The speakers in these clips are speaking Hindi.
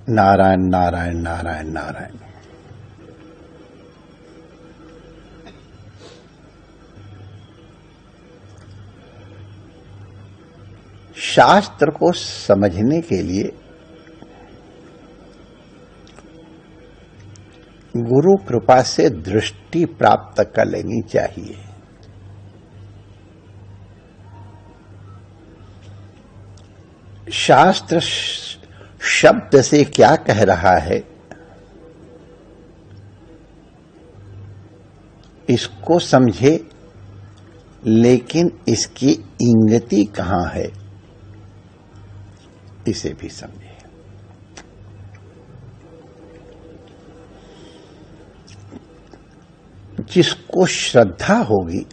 नारायण नारायण नारायण नारायण। शास्त्र को समझने के लिए गुरु कृपा से दृष्टि प्राप्त कर लेनी चाहिए। शास्त्र शब्द से क्या कह रहा है, इसको समझे, लेकिन इसकी इंगिती कहां है इसे भी समझे। जिसको श्रद्धा होगी,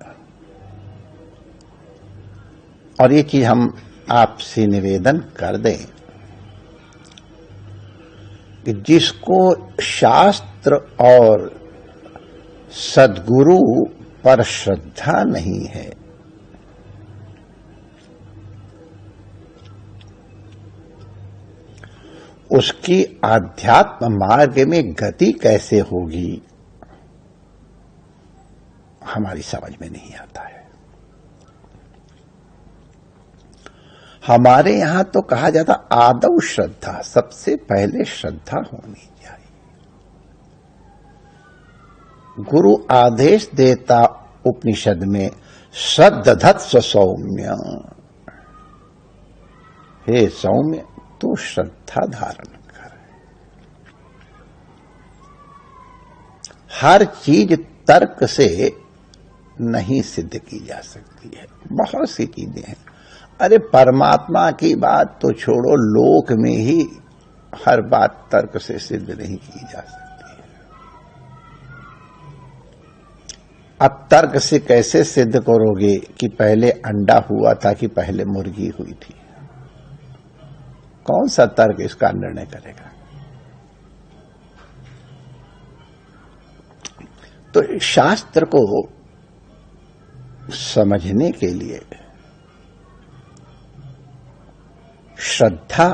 और ये चीज हम आपसे निवेदन कर दें कि जिसको शास्त्र और सद्गुरु पर श्रद्धा नहीं है, उसकी आध्यात्म मार्ग में गति कैसे होगी हमारी समझ में नहीं आता है। हमारे यहां तो कहा जाता आदौ श्रद्धा, सबसे पहले श्रद्धा होनी चाहिए। गुरु आदेश देता उपनिषद में श्रद्धधत्स्व सौम्य, हे सौम्य तू श्रद्धा धारण कर। हर चीज तर्क से नहीं सिद्ध की जा सकती है। बहुत सी चीजें हैं, अरे परमात्मा की बात तो छोड़ो, लोक में ही हर बात तर्क से सिद्ध नहीं की जा सकती है। अब तर्क से कैसे सिद्ध करोगे कि पहले अंडा हुआ था कि पहले मुर्गी हुई थी? कौन सा तर्क इसका निर्णय करेगा? तो शास्त्र को समझने के लिए श्रद्धा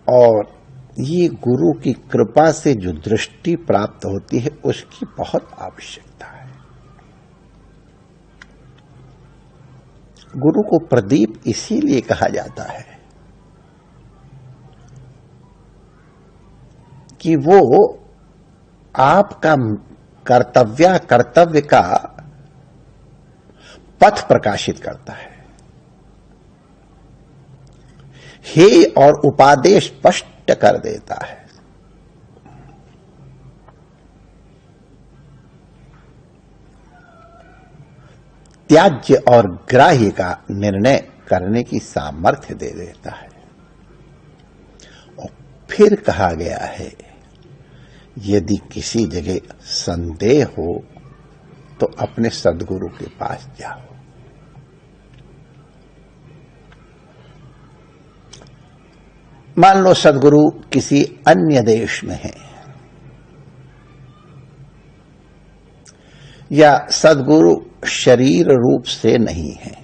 और ये गुरु की कृपा से जो दृष्टि प्राप्त होती है उसकी बहुत आवश्यकता है। गुरु को प्रदीप इसीलिए कहा जाता है कि वो आपका कर्तव्य का पथ प्रकाशित करता है। हे और उपादेश स्पष्ट कर देता है। त्याज्य और ग्राह्य का निर्णय करने की सामर्थ्य दे देता है। और फिर कहा गया है, यदि किसी जगह संदेह हो तो अपने सद्गुरु के पास जाओ। मान लो सद्गुरु किसी अन्य देश में है, या सद्गुरु शरीर रूप से नहीं है,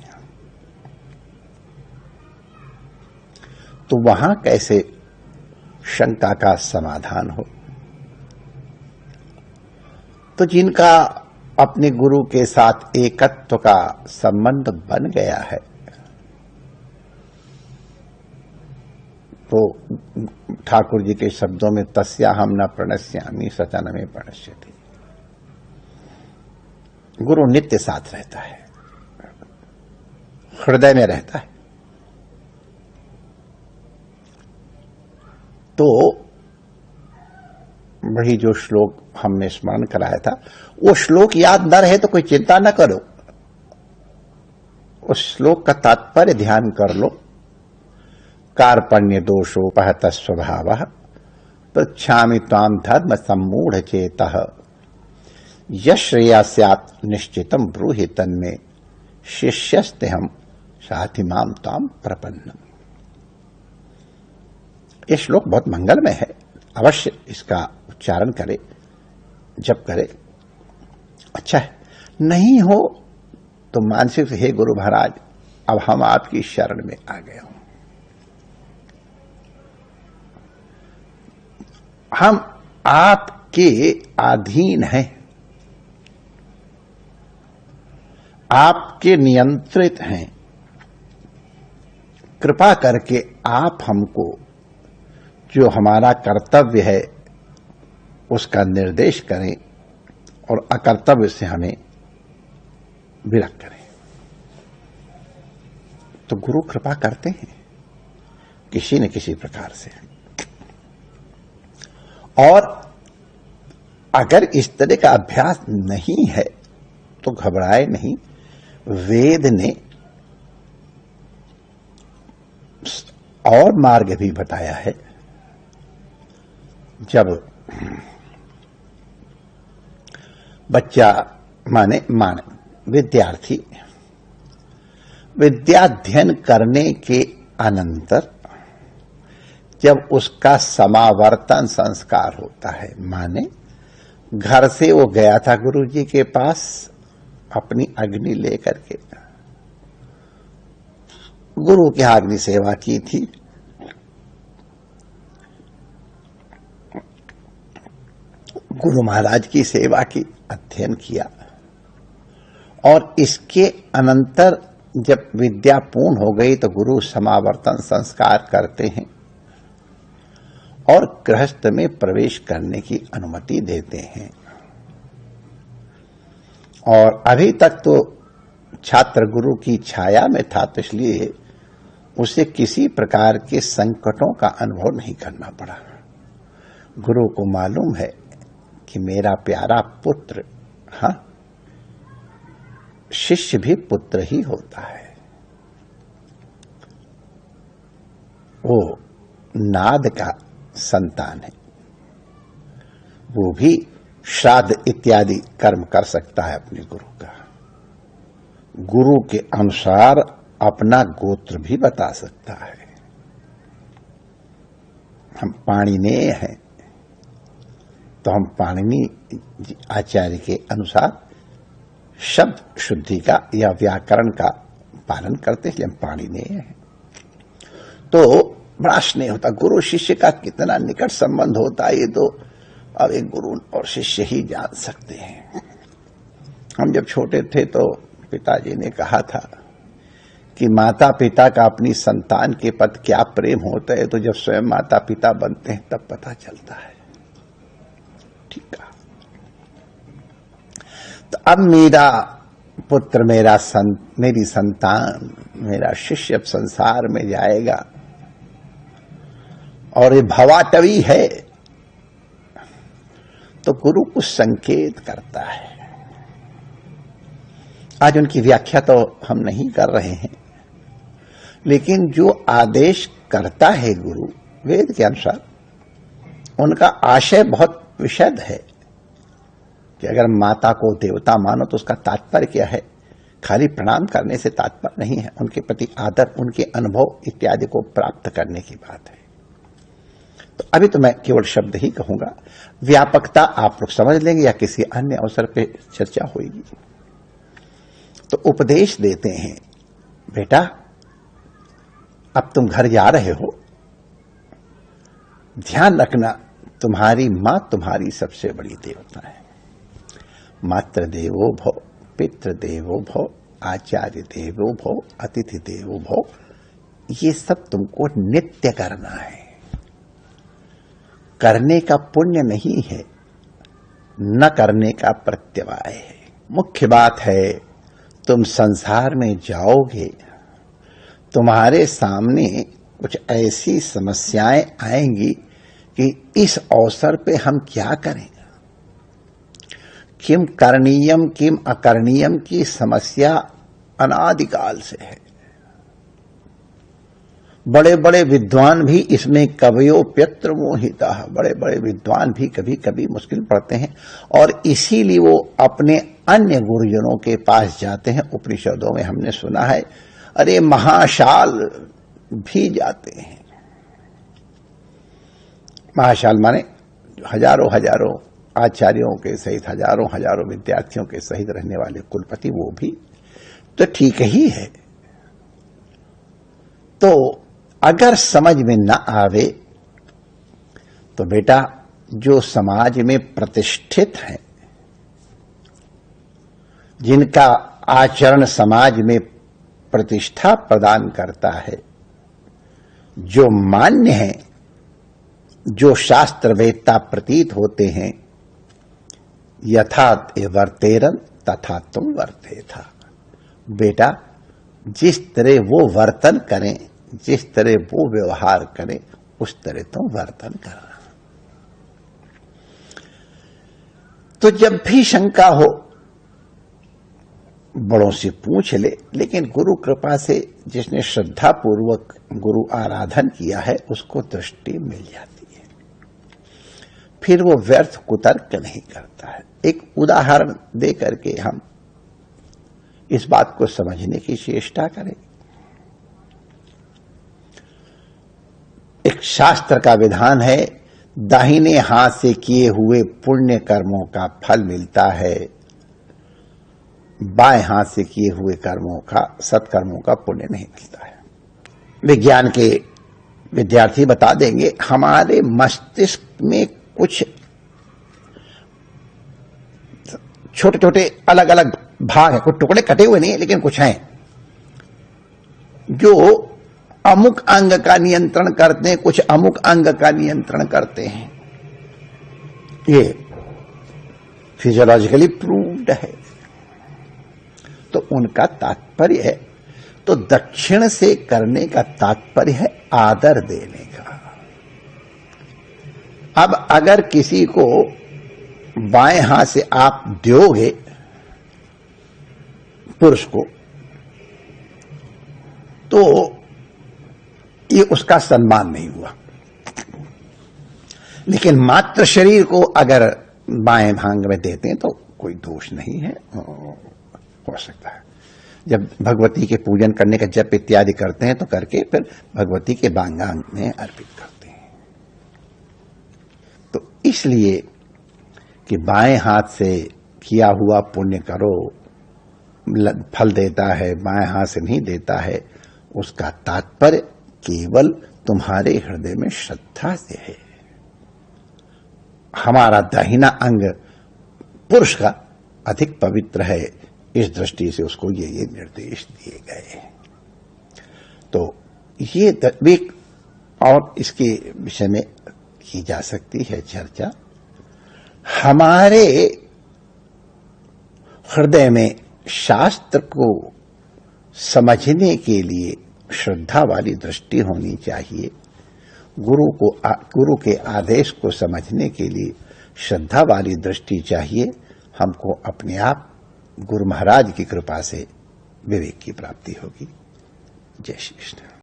तो वहां कैसे शंका का समाधान हो? तो जिनका अपने गुरु के साथ एकत्व का संबंध बन गया है, तो ठाकुर जी के शब्दों में तस्याहम न प्रणश्यामि सचा न मे प्रणश्यति, गुरु नित्य साथ रहता है, हृदय में रहता है। तो वही जो श्लोक हमने स्मरण कराया था, वो श्लोक याद न रहे तो कोई चिंता न करो, उस श्लोक का तात्पर्य ध्यान कर लो। कार्पण्य दोषोपहत स्वभावः पृच्छामि त्वां धर्म सम्मूढ़ चेतः यश्रेया स्यात् निश्चितम ब्रूहि तन्मे शिष्यस्तेहम साथिमाम त्वां प्रपन्नम। ये श्लोक बहुत मंगलमय है, अवश्य इसका उच्चारण करे, जप करे, अच्छा है। नहीं हो तो मानसिक, हे गुरु महाराज अब हम आपकी शरण में आ गए हों। हम आपके अधीन हैं, आपके नियंत्रित हैं। कृपा करके आप हमको जो हमारा कर्तव्य है उसका निर्देश करें और अकर्तव्य से हमें विरत करें। तो गुरु कृपा करते हैं किसी न किसी प्रकार से। और अगर इस तरह का अभ्यास नहीं है तो घबराए नहीं। वेद ने और मार्ग भी बताया है। जब बच्चा माने विद्यार्थी विद्याध्ययन करने के अनंतर जब उसका समावर्तन संस्कार होता है, माने घर से वो गया था गुरुजी के पास अपनी अग्नि लेकर के, गुरु की अग्नि सेवा की थी, गुरु महाराज की सेवा की, अध्ययन किया, और इसके अनंतर जब विद्या पूर्ण हो गई तो गुरु समावर्तन संस्कार करते हैं और गृहस्थ में प्रवेश करने की अनुमति देते हैं। और अभी तक तो छात्र गुरु की छाया में था, तो इसलिए उसे किसी प्रकार के संकटों का अनुभव नहीं करना पड़ा। गुरु को मालूम है कि मेरा प्यारा पुत्र, हाँ, शिष्य भी पुत्र ही होता है। वो नाद का संतान है, वो भी श्राद्ध इत्यादि कर्म कर सकता है अपने गुरु का। गुरु के अनुसार अपना गोत्र भी बता सकता है। हम पाणिनेय हैं तो हम पाणिनि आचार्य के अनुसार शब्द शुद्धि का या व्याकरण का पालन करते, इसलिए हम पाणिनेय हैं। तो बड़ा स्नेह होता, गुरु शिष्य का कितना निकट संबंध होता है ये तो अब एक गुरु और शिष्य ही जान सकते हैं। हम जब छोटे थे तो पिताजी ने कहा था कि माता पिता का अपनी संतान के प्रति क्या प्रेम होता है, तो जब स्वयं माता पिता बनते हैं तब पता चलता है। ठीक है, तो अब मेरा पुत्र, मेरी संतान, मेरा शिष्य अब संसार में जाएगा और ये भवाटवी है, तो गुरु कुछ संकेत करता है। आज उनकी व्याख्या तो हम नहीं कर रहे हैं, लेकिन जो आदेश करता है गुरु वेद के अनुसार, उनका आशय बहुत विशद है कि अगर माता को देवता मानो तो उसका तात्पर्य क्या है। खाली प्रणाम करने से तात्पर्य नहीं है, उनके प्रति आदर, उनके अनुभव इत्यादि को प्राप्त करने की बात है। तो अभी तो मैं केवल शब्द ही कहूंगा, व्यापकता आप लोग समझ लेंगे या किसी अन्य अवसर पे चर्चा होगी। तो उपदेश देते हैं, बेटा अब तुम घर जा रहे हो, ध्यान रखना तुम्हारी मां तुम्हारी सबसे बड़ी देवता है। मातृ देवो भव, पितृ देवो भव, आचार्य देवो भव, अतिथि देवो भव, ये सब तुमको नित्य करना है। करने का पुण्य नहीं है, न करने का प्रत्यवाय है। मुख्य बात है तुम संसार में जाओगे, तुम्हारे सामने कुछ ऐसी समस्याएं आएंगी कि इस अवसर पे हम क्या करें। किम करणीयम किम अकरणीयम की समस्या अनादिकाल से है। बड़े बड़े विद्वान भी इसमें कवयोप्यत्र मोहिता, बड़े बड़े विद्वान भी कभी कभी मुश्किल पड़ते हैं और इसीलिए वो अपने अन्य गुरुजनों के पास जाते हैं। उपनिषदों में हमने सुना है, अरे महाशाल भी जाते हैं। महाशाल माने हजारों हजारों आचार्यों के सहित, हजारों हजारों विद्यार्थियों के सहित रहने वाले कुलपति, वो भी तो ठीक ही है। तो अगर समझ में न आवे तो बेटा जो समाज में प्रतिष्ठित हैं, जिनका आचरण समाज में प्रतिष्ठा प्रदान करता है, जो मान्य है, जो शास्त्रवेत्ता प्रतीत होते हैं, यथा ते वर्तेरन तथा तुम वर्तेथा। बेटा, जिस तरह वो वर्तन करें, जिस तरह वो व्यवहार करें, उस तरह तुम वर्तन करना। तो जब भी शंका हो बड़ों से पूछ ले, लेकिन गुरु कृपा से जिसने श्रद्धा पूर्वक गुरु आराधन किया है उसको दृष्टि मिल जाती है, फिर वो व्यर्थ कुतर्क नहीं करता है। एक उदाहरण दे करके हम इस बात को समझने की चेष्टा करें। एक शास्त्र का विधान है, दाहिने हाथ से किए हुए पुण्य कर्मों का फल मिलता है, बाएं हाथ से किए हुए कर्मों का, सत्कर्मों का पुण्य नहीं मिलता है। विज्ञान के विद्यार्थी बता देंगे, हमारे मस्तिष्क में कुछ छोटे छोटे अलग अलग भाग हैं, कुछ टुकड़े कटे हुए नहीं है लेकिन कुछ हैं, जो अमुक अंग का नियंत्रण करते हैं, कुछ अमुक अंग का नियंत्रण करते हैं। ये फिजियोलॉजिकली प्रूव्ड है। तो उनका तात्पर्य है, तो दक्षिण से करने का तात्पर्य है आदर देने का। अब अगर किसी को बाएं हाथ से आप दोगे पुरुष को, तो ये उसका सम्मान नहीं हुआ। लेकिन मात्र शरीर को अगर बाएं भांग में देते हैं तो कोई दोष नहीं है, हो सकता है। जब भगवती के पूजन करने का जप इत्यादि करते हैं तो करके फिर भगवती के बांगांग में अर्पित करते हैं। तो इसलिए कि बाएं हाथ से किया हुआ पुण्य करो, फल देता है, बाएं हाथ से नहीं देता है, उसका तात्पर्य केवल तुम्हारे हृदय में श्रद्धा से है। हमारा दाहिना अंग पुरुष का अधिक पवित्र है, इस दृष्टि से उसको ये निर्देश दिए गए। तो ये एक और इसके विषय में की जा सकती है चर्चा। हमारे हृदय में शास्त्र को समझने के लिए श्रद्धा वाली दृष्टि होनी चाहिए। गुरु के आदेश को समझने के लिए श्रद्धा वाली दृष्टि चाहिए। हमको अपने आप गुरु महाराज की कृपा से विवेक की प्राप्ति होगी। जय श्री कृष्ण।